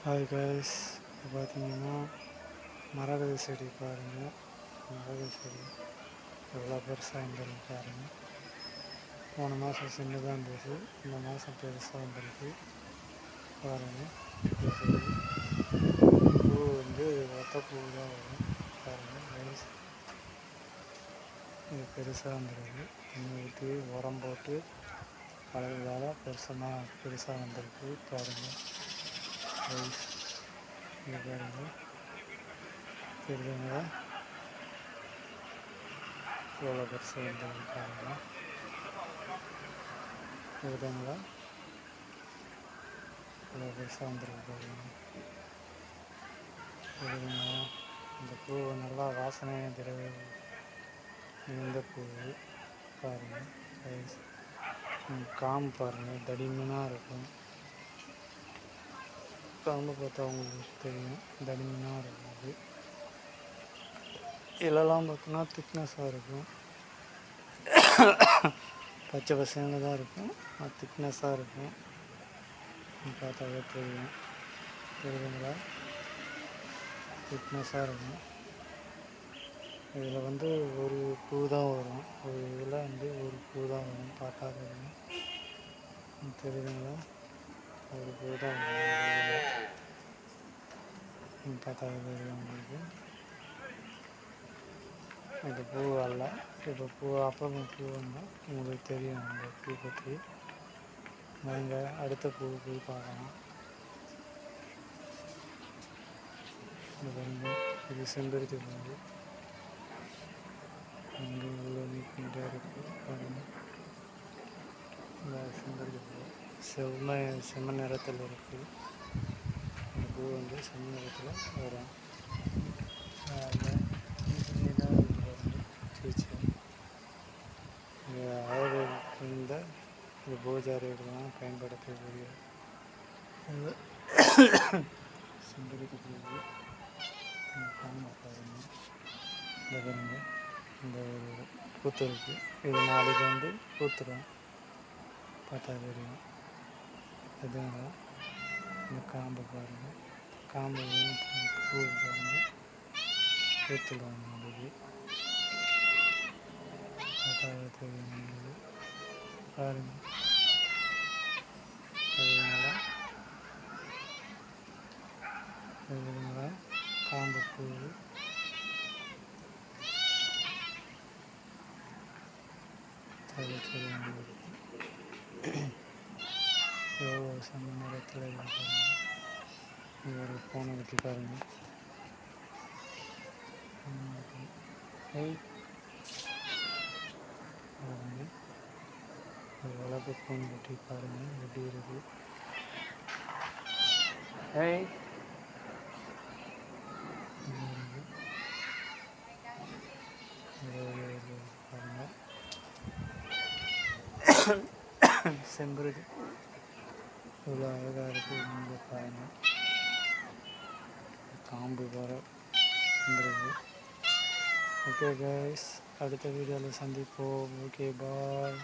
Hi guys, இப்போ பார்த்தீங்கன்னா மரகத செடி பாருங்கள். மரகத செடி எவ்வளோ பெருசாக வந்துருக்கு பாருங்கள். போன மாதம் சின்னதாக இருந்துச்சு, இந்த மாதம் பெருசாக வந்துருக்கு பாருங்கள். இந்த செடி பூ வந்து ஒத்த பூ தான் வரும் பாருங்கள் கைஸ். இது பெருசாக வந்துருக்கு, தண்ணி ஊற்றி உரம் போட்டு வளர்றதால பெருசாக வந்திருக்கு பாருங்கள் கைஸ். இங்கே பாருங்கள், தெரியுதுங்களா எவ்வளோ பெருசாக வந்துருக்கு பாருங்கள். தெரியுதுங்களா இவ்வளோ பெருசாக வந்துருக்கு பாருங்கள். தெரியுதுங்களா, இந்த பூ நல்லா வாசனை இந்த பூ பாருங்கள் கைஸ். காம்பு பாருங்கள், தடிமனாக இருக்கும். காம்பு பார்த்தா உங்களுக்கு தெரியும், தடிமனாக இருக்கும். அது இலெல்லாம் பார்த்தோன்னா திக்னஸாக இருக்கும், பச்சை பசங்க தான் இருக்கும், திக்னஸாக இருக்கும். பார்த்தாவே தெரியும். தெரியுதுங்களா, திக்னஸாக இருக்கும். இதில் வந்து ஒரு பூ தான் வரும், ஒரு இதில் வந்து ஒரு பூ தான் வரும். பார்த்தா தெரியும். தெரியுதுங்களா, ஒரு பூ தான் வரும். பார்த்தா தெரியும் உங்களுக்கு. இது பூ அல்ல, இப்போ பூ அப்புறம் பூ வந்தால் உங்களுக்கு தெரியும் அந்த பூ பற்றி. நீங்கள் அடுத்த பூ போய் பார்க்கலாம். இது பாருங்க, இது செம்பருத்தி பூ. இங்கே இவ்வளோ நீட்டாக இருக்குது பாருங்கள். இந்த செம்பருத்தி பூ செம்ம நிறத்தில் இருக்குது. இந்த பூ வந்து செம்ம நிறத்தில் வரும். அழகு இந்த பூஜாரிகள்லாம் பயன்படுத்தக்கூடிய செம்பருத்தி பூ. பாருங்க, இந்த பாருங்க, இந்த ஒரு பூத்து இருக்குது. இது நாளைக்கு வந்து பூத்துடும், பார்த்தா தெரியும். எதுங்களா, இந்த காம்பு பாருங்கள், காம்பு பூ பாருங்கள், பூத்துடும் நாளைக்கு. பார்த்தா தெரியும் பாருங்கள். தெரியுங்களா, தெரியுங்களா, காம்பு பூ தெரியும் உங்களுக்கு. எவ்வளோ செம்ம நேரத்தில் இருக்காங்க. இது ஒரு ஃபோனை வச்சு பாருங்கள். ஒரு வளர்ப்பு ஃபோன் கட்டி பாருங்கள் எப்படி இருக்குது. பாருங்கள், செம்பருத்தி இவ்வளோ அழகாக இருக்குது. நீங்கள் பாருங்கள், காம்பு வர வந்துருக்கு. ஓகே கைஸ், அடுத்த வீடியோவில் சந்திப்போம். ஓகே, பாய்.